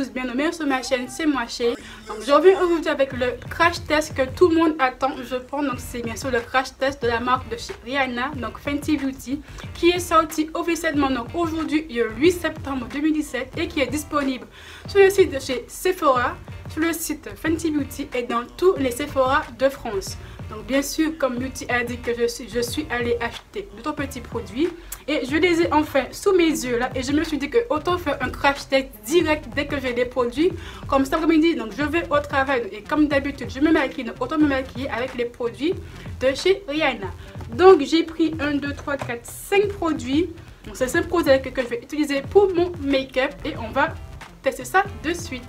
tous, bienvenue sur ma chaîne, c'est moi Chérie. Donc je reviens aujourd'hui avec le crash test que tout le monde attend, je pense. Donc c'est bien sûr le crash test de la marque de chez Rihanna, donc Fenty Beauty, qui est sorti officiellement donc aujourd'hui, le 8 septembre 2017, et qui est disponible sur le site de chez Sephora, sur le site Fenty Beauty et dans tous les Sephora de France. Donc bien sûr, comme Beauty a dit que je suis allée acheter d'autres petits produits et je les ai enfin sous mes yeux là, et je me suis dit que autant faire un crash test direct dès que j'ai des produits comme cet après-midi. Donc je vais au travail et comme d'habitude je me maquille, donc autant me maquiller avec les produits de chez Rihanna. Donc j'ai pris 1, 2, 3, 4, 5 produits. Donc c'est 5 produits que je vais utiliser pour mon make-up et on va tester ça de suite.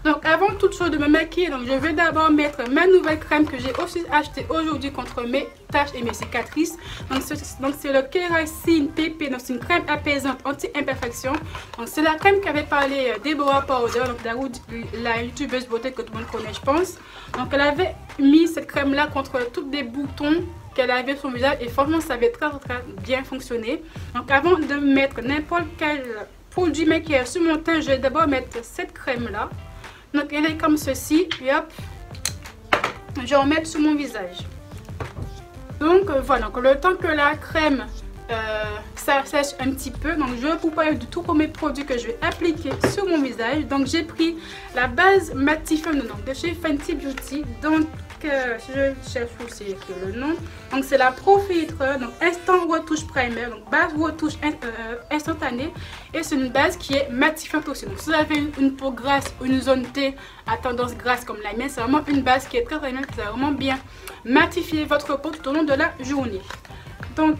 Donc avant toute chose de me maquiller, donc je vais d'abord mettre ma nouvelle crème que j'ai aussi achetée aujourd'hui contre mes taches et mes cicatrices. Donc c'est le Kérastase PP, donc c'est une crème apaisante anti-imperfection. Donc c'est la crème qu'avait parlé Deborah Powder, donc la youtubeuse beauté que tout le monde connaît je pense. Donc elle avait mis cette crème là contre tous les boutons qu'elle avait sur son visage et franchement ça avait très bien fonctionné. Donc avant de mettre n'importe quel produit maquillage sur mon teint, je vais d'abord mettre cette crème là. Donc elle est comme ceci, puis hop, je vais en mettre sur mon visage. Donc voilà, donc le temps que la crème ça sèche un petit peu, donc je vais vous parler de tous mes produits que je vais appliquer sur mon visage. Donc j'ai pris la base matifiante de chez Fenty Beauty, donc si je cherche aussi le nom, donc c'est la Pro Filtre, donc instant retouche primer, donc base retouche instantanée, et c'est une base qui est matifiante aussi. Donc si vous avez une peau grasse ou une zone T à tendance grasse comme la mienne, c'est vraiment une base qui est très bien, qui va vraiment bien matifier votre peau tout au long de la journée. Donc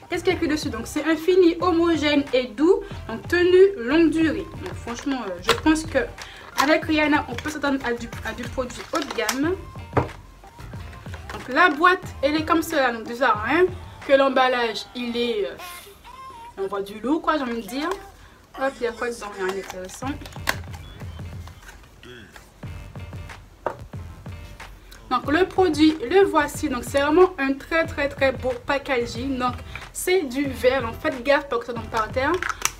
qu'est-ce qu'il y a écrit dessus? Donc c'est un fini homogène et doux, donc tenue longue durée. Donc franchement je pense que avec Rihanna on peut s'attendre à du produit haut de gamme. Donc la boîte elle est comme cela, donc déjà hein, que l'emballage il est on voit du lourd quoi, j'ai envie de dire. Hop, il y a quoi dedans? Rien d'intéressant. Donc le produit, le voici, donc c'est vraiment un très beau packaging. Donc c'est du verre, donc faites gaffe pour que ça tombe par terre.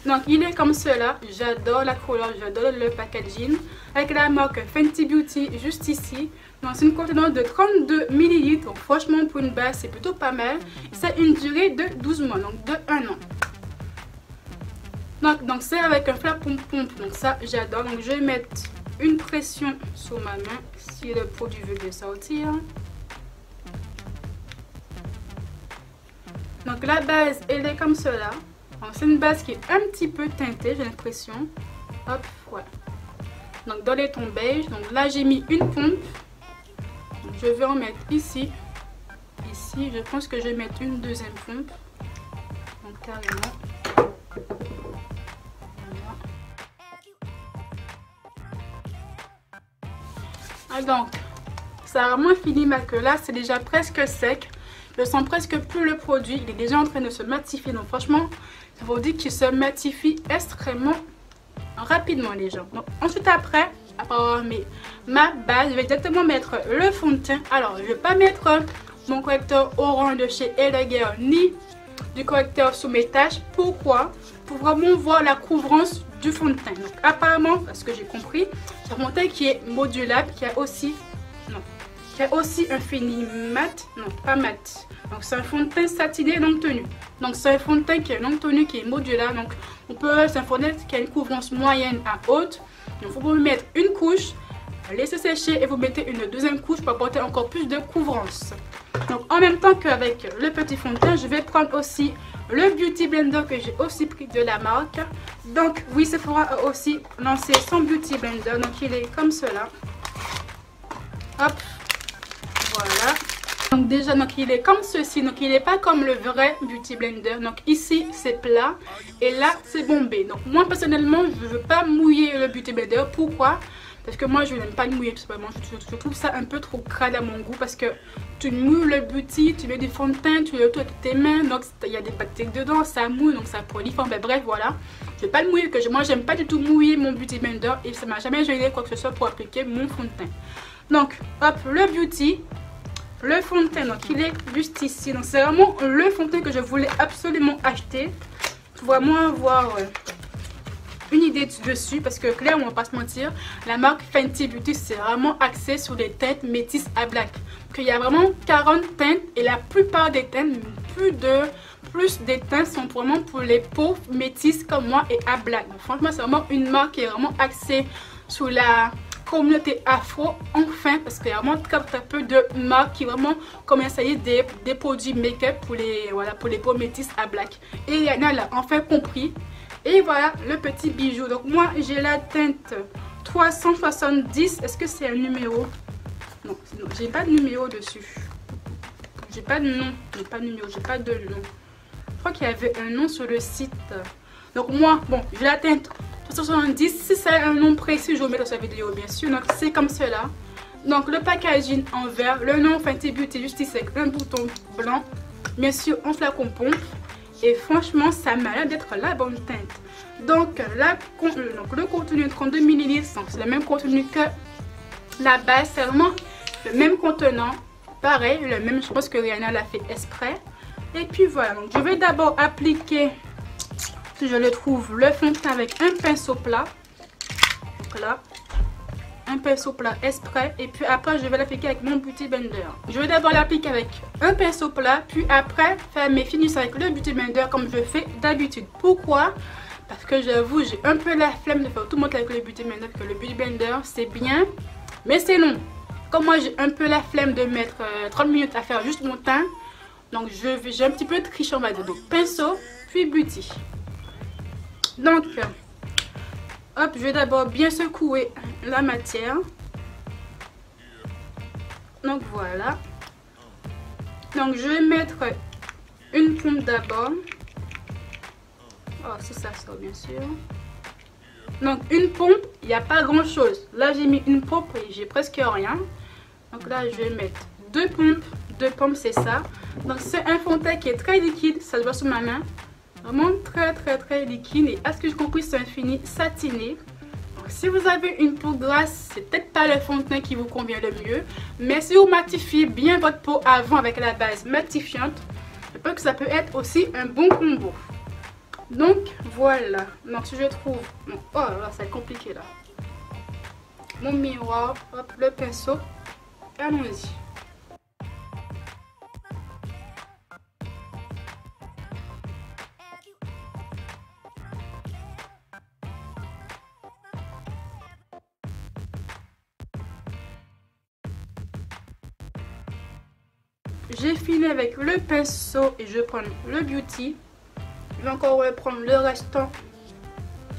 Donc il est comme cela, j'adore la couleur, j'adore le packaging. Avec la marque Fenty Beauty juste ici. Donc c'est une contenance de 32 ml, donc franchement pour une base c'est plutôt pas mal. C'est une durée de 12 mois, donc de 1 an. Donc c'est avec un flap pompe, donc ça j'adore. Donc je vais mettre une pression sur ma main si le produit veut bien sortir. Donc la base elle est comme cela. C'est une base qui est un petit peu teintée, j'ai l'impression. Hop, ouais. Donc dans les tons beige. Donc là j'ai mis une pompe. Donc, je vais en mettre ici. Ici, je pense que je vais mettre une deuxième pompe. Donc carrément. Ah, donc ça a vraiment fini ma queue là, c'est déjà presque sec. Je sens presque plus le produit, il est déjà en train de se matifier. Donc franchement, ça vous dit qu'il se matifie extrêmement rapidement les gens. Donc ensuite après avoir mis ma base, je vais directement mettre le fond de teint. Alors je ne vais pas mettre mon correcteur orange de chez Elegant ni du correcteur sous mes taches. Pourquoi? Pour vraiment voir la couvrance du fond de teint. Donc apparemment, parce que j'ai compris, c'est un fond de teint qui est modulable, qui a aussi un fini mat, non pas mat. Donc c'est un fond de teint satiné longue tenue. Donc c'est un fond de teint qui est longue tenue, qui est modulable. Donc on peut, c'est un fond de teint qui a une couvrance moyenne à haute. Donc il faut vous mettre une couche, laisser sécher et vous mettez une deuxième couche pour apporter encore plus de couvrance. Donc en même temps qu'avec le petit fond de teint, je vais prendre aussi le Beauty Blender que j'ai aussi pris de la marque. Donc oui, Sephora a aussi lancé son Beauty Blender. Donc il est comme cela. Hop, voilà. Donc déjà, donc il est comme ceci. Donc il n'est pas comme le vrai Beauty Blender. Donc ici c'est plat et là c'est bombé. Donc moi personnellement je ne veux pas mouiller le Beauty Blender. Pourquoi? Parce que moi je n'aime pas le mouiller tout simplement. Je trouve ça un peu trop crade à mon goût. Parce que tu mouilles le beauty, tu mets du fond de teint, tu le tout avec tes mains. Donc il y a des bactéries dedans, ça mouille, donc ça prolifère. Mais bref voilà. Je ne vais pas le mouiller. Moi j'aime pas du tout mouiller mon Beauty Blender. Et ça m'a jamais gêné quoi que ce soit pour appliquer mon fond de teint. Donc hop, le beauty. Le fond de teint, donc il est juste ici. Donc c'est vraiment le fond de teint que je voulais absolument acheter. Pour vraiment avoir une idée dessus parce que clairement, on va pas se mentir, la marque Fenty Beauty c'est vraiment axé sur les teintes métisses à black. Il y a vraiment 40 teintes et la plupart des teintes, plus des teintes sont vraiment pour les peaux métisses comme moi et à black. Donc, franchement, c'est vraiment une marque qui est vraiment axée sur la communauté afro, enfin, parce qu'il y a vraiment très peu de marques qui vraiment commercialisent des produits make-up pour les, voilà, pour les peaux métisses à black. Et Rihanna l'a enfin compris. Et voilà le petit bijou. Donc moi j'ai la teinte 370. Est-ce que c'est un numéro? Non, j'ai pas de numéro dessus. J'ai pas de nom. J'ai pas de numéro, j'ai pas de nom. Je crois qu'il y avait un nom sur le site. Donc moi, bon, j'ai la teinte 370. Si c'est un nom précis, je vais vous mettre dans cette vidéo bien sûr. Donc c'est comme cela. Donc le packaging en vert. Le nom Fenty Beauty juste ici avec un bouton blanc. Bien sûr, on flacon pompe. Et franchement, ça m'a l'air d'être la bonne teinte. Donc, le contenu de 32 ml, c'est le même contenu que la base. C'est vraiment le même contenant. Pareil, le même, je pense que Rihanna l'a fait exprès. Et puis voilà, donc je vais d'abord appliquer, si je le trouve, le fond de teint avec un pinceau plat. Donc là, un pinceau plat exprès. Et puis après, je vais l'appliquer avec mon Beauty Blender. Je vais d'abord l'appliquer avec un pinceau plat. Puis après, faire mes finishes avec le Beauty Blender comme je fais d'habitude. Pourquoi? Parce que j'avoue, j'ai un peu la flemme de faire tout le monde avec le Beauty Blender. Parce que le Beauty Blender, c'est bien, mais c'est long. Comme moi, j'ai un peu la flemme de mettre 30 minutes à faire juste mon teint. Donc, j'ai un petit peu triché, on va dire. Donc, pinceau, puis Beauty. Donc, hop, je vais d'abord bien secouer la matière. Donc, voilà. Donc, je vais mettre une pompe d'abord. Oh, si ça sort, bien sûr. Donc, une pompe, il n'y a pas grand chose. Là, j'ai mis une pompe et j'ai presque rien. Donc là, je vais mettre deux pompes. Deux pompes, c'est ça. Donc, c'est un fond de teint qui est très liquide. Ça se voit sur ma main. Vraiment très liquide. Et à ce que j'ai compris, c'est un fini satiné. Donc, si vous avez une peau grasse, c'est peut-être pas le fond de teint qui vous convient le mieux. Mais si vous matifiez bien votre peau avant avec la base matifiante, je pense que ça peut être aussi un bon combo. Donc, voilà. Donc, si je trouve... Bon, oh là, c'est compliqué là. Mon miroir, hop, le pinceau. Allons-y. J'ai fini avec le pinceau et je vais prendre le Beauty. Je vais encore prendre le restant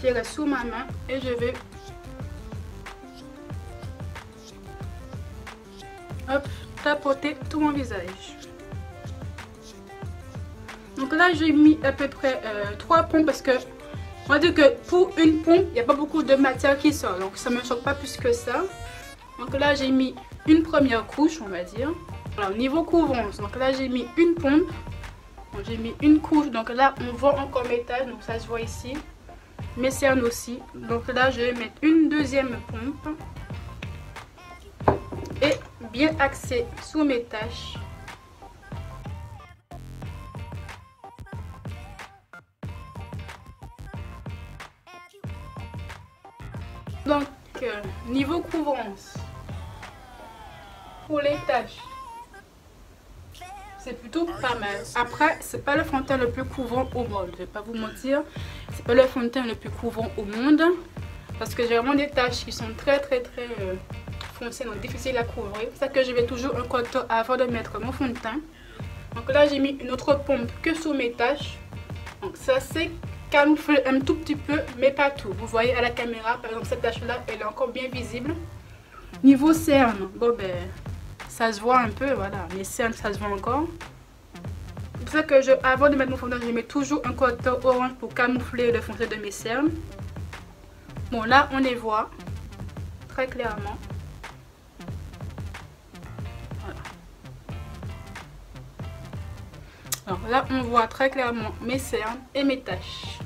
qui reste sous ma main et je vais hop, tapoter tout mon visage. Donc là j'ai mis à peu près 3 pompes parce que on va dire que pour une pompe il n'y a pas beaucoup de matière qui sort, donc ça ne me choque pas plus que ça. Donc là j'ai mis une première couche, on va dire. Alors niveau couvrance, donc là j'ai mis une pompe. J'ai mis une couche, donc là on voit encore mes taches, donc ça se voit ici. Mes cernes aussi. Donc là je vais mettre une deuxième pompe. Et bien axée sous mes taches. Donc niveau couvrance, pour les taches, c'est plutôt pas mal. Après, c'est pas le fond de teint le plus couvrant au monde. Je vais pas vous mentir. C'est pas le fond de teint le plus couvrant au monde. Parce que j'ai vraiment des taches qui sont très foncées, donc difficiles à couvrir. C'est ça que je vais toujours un contour avant de mettre mon fond de teint. Donc là, j'ai mis une autre pompe que sur mes taches. Donc ça, c'est camoufler un tout petit peu, mais pas tout. Vous voyez à la caméra, par exemple, cette tache-là, elle est encore bien visible. Niveau cerne, bon ben... ça se voit un peu, voilà, mes cernes ça se voit encore. C'est pour ça que avant de mettre mon fond de teint, je mets toujours un contour orange pour camoufler le fond de teint de mes cernes. Bon là on les voit très clairement. Voilà. Alors là on voit très clairement mes cernes et mes taches.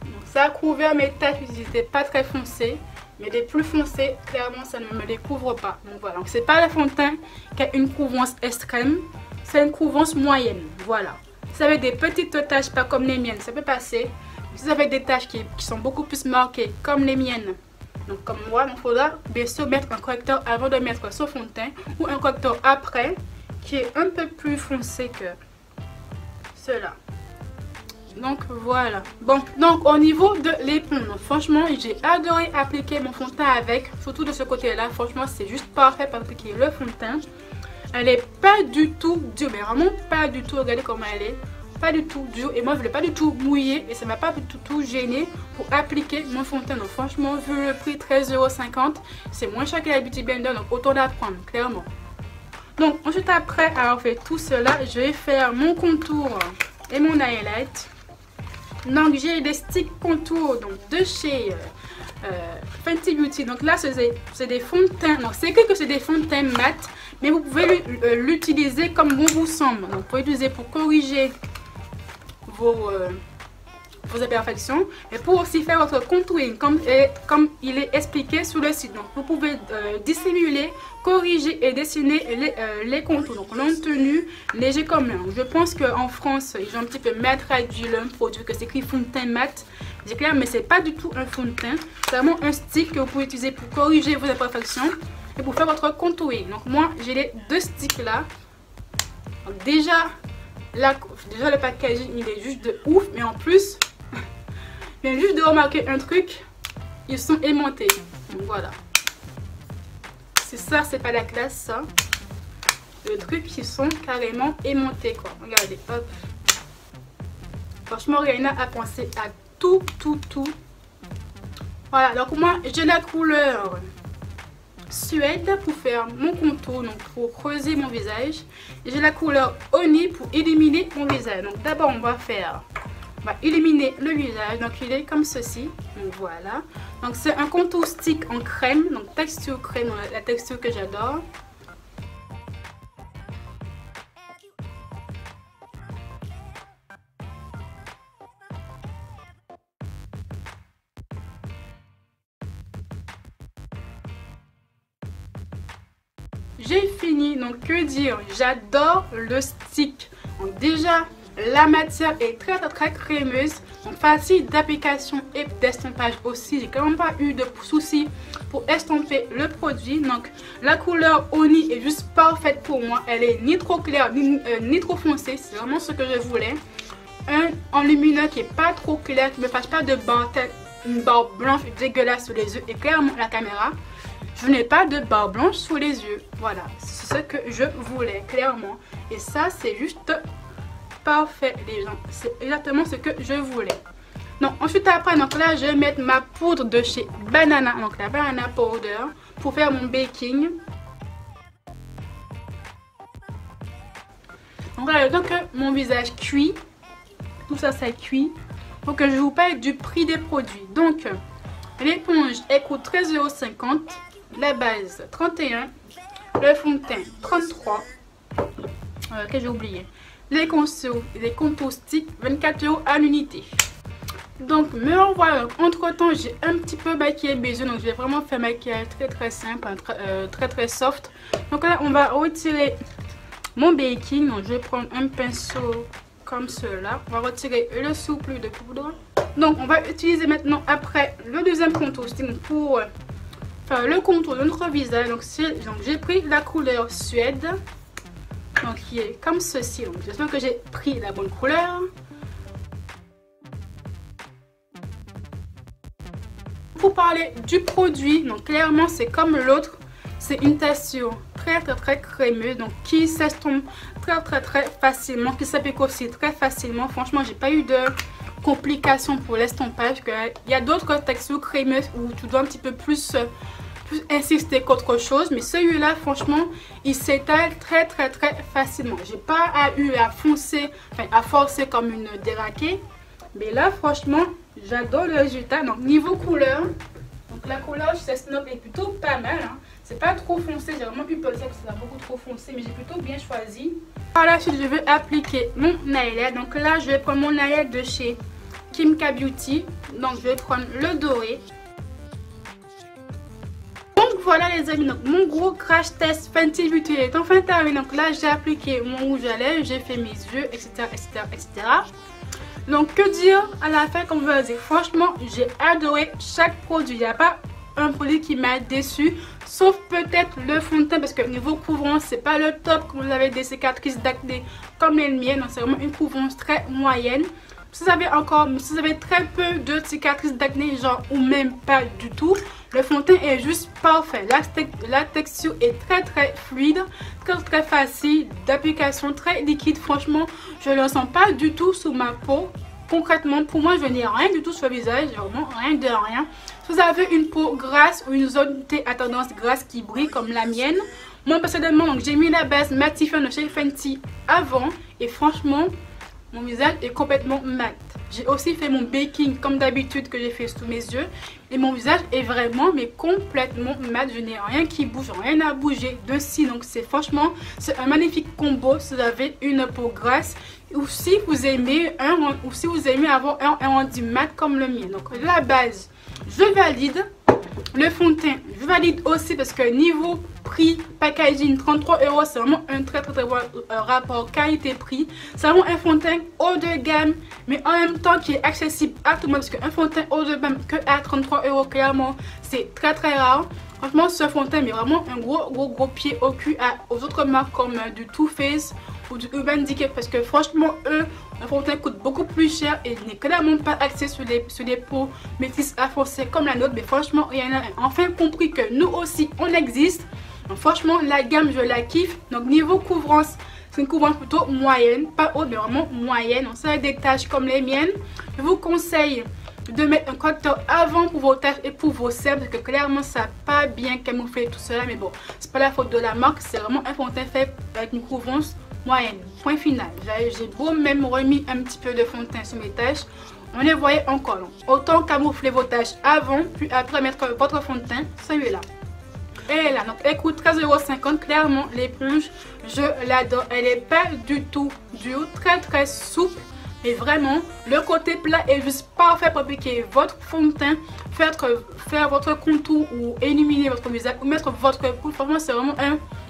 Donc, ça a couvert mes taches qui n'étaient pas très foncées. Mais les plus foncés, clairement, ça ne me les couvre pas. Donc voilà, c'est pas le fond de teint qui a une couvrance extrême, c'est une couvrance moyenne. Voilà. Si vous avez des petites taches, pas comme les miennes, ça peut passer. Si vous avez des taches qui sont beaucoup plus marquées comme les miennes, donc comme moi, il faudra bien sûr mettre un correcteur avant de mettre ce fond de teint ou un correcteur après qui est un peu plus foncé que cela. Donc voilà. Bon, donc au niveau de l'éponge, franchement j'ai adoré appliquer mon fond de teint avec, surtout de ce côté là. Franchement c'est juste parfait pour appliquer le fond de teint. Elle est pas du tout dure, mais vraiment pas du tout. Regardez comment elle est, pas du tout dure. Et moi je l'ai pas du tout mouillé et ça m'a pas du tout gêné pour appliquer mon fond de teint. Donc franchement vu le prix 13,50 €, c'est moins cher que la Beauty Blender, donc autant d'apprendre clairement. Donc ensuite après avoir fait tout cela, je vais faire mon contour et mon highlight. Donc j'ai des sticks contour donc de chez Fenty Beauty. Donc là c'est des fonds de teint. Donc c'est écrit que c'est des fonds de teint mat, mais vous pouvez l'utiliser comme bon vous semble. Donc vous pouvez l'utiliser pour corriger vos imperfections et pour aussi faire votre contouring comme il est expliqué sur le site. Donc vous pouvez dissimuler, corriger et dessiner les contours. Donc long tenu, léger comme l'air. Je pense qu'en France ils ont un petit peu mal traduit le produit, que c'est écrit fond de teint mat. C'est clair, mais c'est pas du tout un fond de teint. C'est vraiment un stick que vous pouvez utiliser pour corriger vos imperfections et pour faire votre contouring. Donc moi j'ai les deux sticks là. Donc déjà le packaging il est juste de ouf, mais en plus je viens juste de remarquer un truc, ils sont aimantés. Donc voilà, c'est ça, c'est pas la classe ça. Le truc, ils sont carrément aimantés quoi. Regardez, hop. Franchement Rihanna a pensé à tout. Voilà, donc moi j'ai la couleur Suède pour faire mon contour, donc pour creuser mon visage. Et j'ai la couleur Honey pour éliminer mon visage. Donc d'abord on va éliminer le visage. Donc il est comme ceci. Donc voilà. Donc c'est un contour stick en crème. Donc texture crème, la texture que j'adore. J'ai fini, donc que dire, j'adore le stick. Donc déjà la matière est très crémeuse, donc facile d'application et d'estampage aussi. J'ai quand même pas eu de soucis pour estomper le produit. Donc la couleur Honey est juste parfaite pour moi. Elle est ni trop claire ni trop foncée, c'est vraiment ce que je voulais. Un enlumineux qui est pas trop clair, qui ne me fasse pas de une barre blanche dégueulasse sous les yeux. Et clairement la caméra, je n'ai pas de barre blanche sous les yeux. Voilà, c'est ce que je voulais clairement. Et ça c'est juste parfait les gens. C'est exactement ce que je voulais. Donc ensuite après, donc là je vais mettre ma poudre de chez Banana. Donc la Banana Powder pour faire mon baking. Donc voilà, donc mon visage cuit. Tout ça, ça cuit. Donc je vous parle du prix des produits. Donc l'éponge elle coûte 13,50 €. La base 31, le fond de teint 33, que j'ai oublié, les contours stick 24 € à l'unité. Donc me revoilà. Entre temps j'ai un petit peu maquillé mes yeux, donc je vais vraiment faire un maquillage très simple, très soft. Donc là on va retirer mon baking. Donc je vais prendre un pinceau comme cela, on va retirer le surplus de poudre. Donc on va utiliser maintenant après le deuxième contour stick pour le contour de notre visage. Donc j'ai pris la couleur Suède, donc qui est comme ceci. Donc j'espère que j'ai pris la bonne couleur. Pour parler du produit, donc clairement c'est comme l'autre, c'est une texture très crémeuse, donc qui s'estompe très facilement, qui s'applique aussi très facilement. Franchement j'ai pas eu de complications pour l'estompage. Il y a d'autres textures crémeuses où tu dois un petit peu plus insister qu'autre chose, mais celui-là franchement il s'étale très facilement. J'ai pas eu à foncer, à forcer comme une déraquée, mais là franchement j'adore le résultat. Donc niveau couleur, donc la couleur chez Snob est plutôt pas mal, hein. C'est pas trop foncé, j'ai vraiment eu peur que c'est beaucoup trop foncé, mais j'ai plutôt bien choisi. Par la suite je vais appliquer mon highlight. Donc là je vais prendre mon highlight de chez Kim K Beauty. Donc je vais prendre le doré. Donc voilà les amis, donc mon gros crash test Fenty Beauty est enfin terminé. Donc là j'ai appliqué mon rouge à lèvres, j'ai fait mes yeux, etc. Donc que dire à la fin, comme je vous l'ai dit, franchement j'ai adoré chaque produit. Il n'y a pas un produit qui m'a déçu, sauf peut-être le fond de teint, parce que niveau couvrance c'est pas le top. Quand vous avez des cicatrices d'acné comme les miennes, c'est vraiment une couvrance très moyenne. Si vous avez très peu de cicatrices d'acné, genre ou même pas du tout, le fond de teint est juste parfait. La texture est très fluide, très facile d'application, très liquide. Franchement, je ne le sens pas du tout sous ma peau. Concrètement, pour moi, je n'ai rien du tout sur le visage, vraiment rien de rien. Si vous avez une peau grasse ou une zone T à tendance grasse qui brille comme la mienne, moi personnellement, j'ai mis la base matifiante de chez Fenty avant et franchement, mon visage est complètement mat. J'ai aussi fait mon baking comme d'habitude que j'ai fait sous mes yeux. Et mon visage est vraiment mais complètement mat. Je n'ai rien qui bouge, rien à bouger dessus. Donc c'est franchement, c'est un magnifique combo si vous avez une peau grasse. Ou si vous aimez avoir un rendu mat comme le mien. Donc la base, je valide. Le fond de teint, je valide aussi parce que niveau prix, packaging, 33 €, c'est vraiment un très bon rapport qualité-prix. C'est vraiment un fond de teint haut de gamme, mais en même temps qui est accessible à tout le monde. Parce qu'un fond de teint haut de gamme que à 33 €, clairement, c'est très rare. Franchement, ce fond de teint met vraiment un gros pied au cul aux autres marques comme du Too Faced ou du Urban Decay, parce que franchement, eux, un fond de teint coûte beaucoup plus cher et n'est clairement pas axé sur les peaux métisses à foncé comme la nôtre. Mais franchement, il y en a enfin compris que nous aussi, on existe. Donc franchement, la gamme, je la kiffe. Donc niveau couvrance, c'est une couvrance plutôt moyenne, pas haute, mais vraiment moyenne. On sait des taches comme les miennes. Je vous conseille de mettre un correcteur avant pour vos taches et pour vos cernes, parce que clairement ça n'a pas bien camouflé tout cela. Mais bon, c'est pas la faute de la marque, c'est vraiment un fond de teint fait avec une couvrance moyenne. Point final. J'ai beau même remis un petit peu de fond de teint sur mes taches, on les voyait encore. Donc, autant camoufler vos taches avant, puis après mettre votre fond de teint, celui-là. Et là, donc elle coûte 13,50 €. Clairement, l'éponge, je l'adore. Elle n'est pas du tout dure, très souple. Mais vraiment, le côté plat est juste parfait pour appliquer votre fond de teint, faire votre contour ou illuminer votre visage ou mettre votre poudre. Franchement, c'est vraiment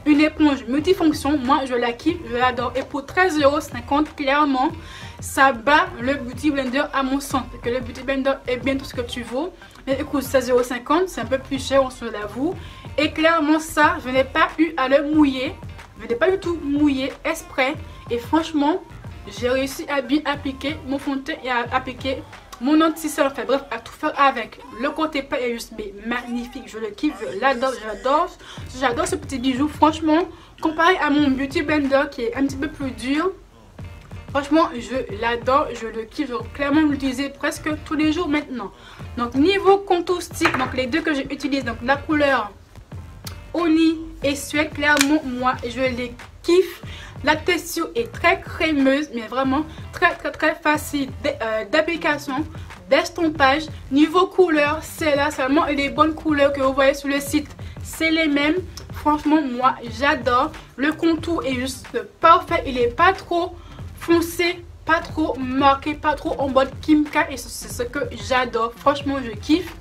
une éponge multifonction. Moi, je la kiffe, je l'adore. Et pour 13,50 €, clairement, ça bat le Beauty Blender à mon sens. Parce que le Beauty Blender est bien tout ce que tu vaux. Mais écoute, 16,50 €, c'est un peu plus cher, on se l'avoue. Et clairement, ça, je n'ai pas eu à le mouiller. Je n'ai pas du tout mouillé exprès. Et franchement, j'ai réussi à bien appliquer mon fond de teint et à appliquer mon anti-cerne. Enfin bref, à tout faire avec. Le côté plat est juste magnifique. Je le kiffe, je l'adore, j'adore ce petit bijou. Franchement, comparé à mon Beauty Blender qui est un petit peu plus dur, franchement, je l'adore, je le kiffe. Je vais clairement l'utiliser presque tous les jours maintenant. Donc niveau contour stick, donc les deux que j'utilise, donc la couleur Honey et Suède, clairement moi je les kiffe. La texture est très crémeuse, mais vraiment très facile d'application, d'estompage. Niveau couleur, c'est là seulement les bonnes couleurs que vous voyez sur le site, c'est les mêmes. Franchement, moi j'adore. Le contour est juste parfait, il n'est pas trop foncé, pas trop marqué, pas trop en mode Kimka, et c'est ce que j'adore. Franchement, je kiffe.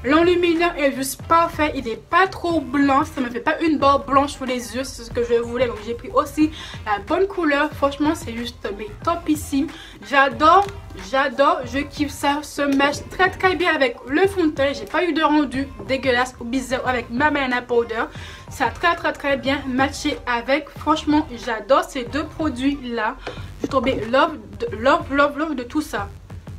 L'enlumineur est juste parfait, il n'est pas trop blanc, ça ne me fait pas une barre blanche sur les yeux, c'est ce que je voulais. Donc j'ai pris aussi la bonne couleur, franchement c'est juste topissime. J'adore, je kiffe ça, se match très bien avec le fond de teint. J'ai pas eu de rendu dégueulasse ou bizarre avec ma banana powder. Ça a très bien matché avec. Franchement j'adore ces deux produits là. Je suis tombée love de tout ça.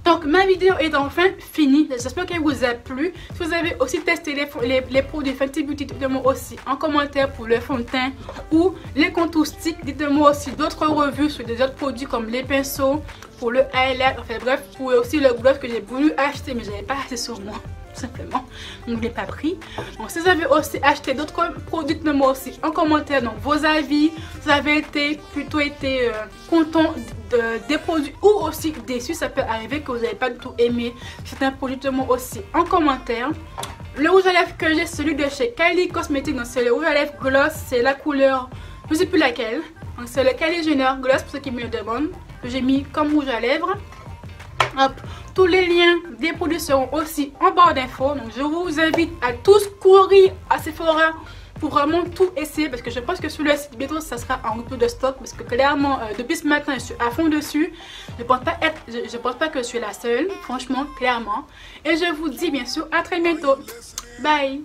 Donc ma vidéo est enfin finie, j'espère qu'elle vous a plu. Si vous avez aussi testé les produits Fenty Beauty, dites-moi aussi en commentaire pour le fond de teint ou les contours stick. Dites-moi aussi d'autres revues sur des autres produits comme les pinceaux, pour le highlight, enfin bref, pour aussi le gloss que j'ai voulu acheter mais j'avais pas assez sur moi. Tout simplement, je ne l'ai pas pris. Donc si vous avez aussi acheté d'autres produits, dites-moi aussi en commentaire donc vos avis. Vous avez plutôt été content des produits ou aussi déçu. Ça peut arriver que vous n'avez pas du tout aimé certains produits, dites-moi aussi en commentaire. Le rouge à lèvres que j'ai, celui de chez Kylie Cosmetics, donc c'est le rouge à lèvres gloss, c'est la couleur, je ne sais plus laquelle. Donc c'est le Kylie Jenner gloss pour ceux qui me le demandent, que j'ai mis comme rouge à lèvres. Hop. Tous les liens des produits seront aussi en barre d'infos. Donc je vous invite à tous courir à Sephora pour vraiment tout essayer parce que je pense que sur le site bientôt ça sera en rupture de stock parce que clairement depuis ce matin je suis à fond dessus. Je pense pas que je suis la seule, franchement, clairement. Et je vous dis bien sûr à très bientôt. Bye.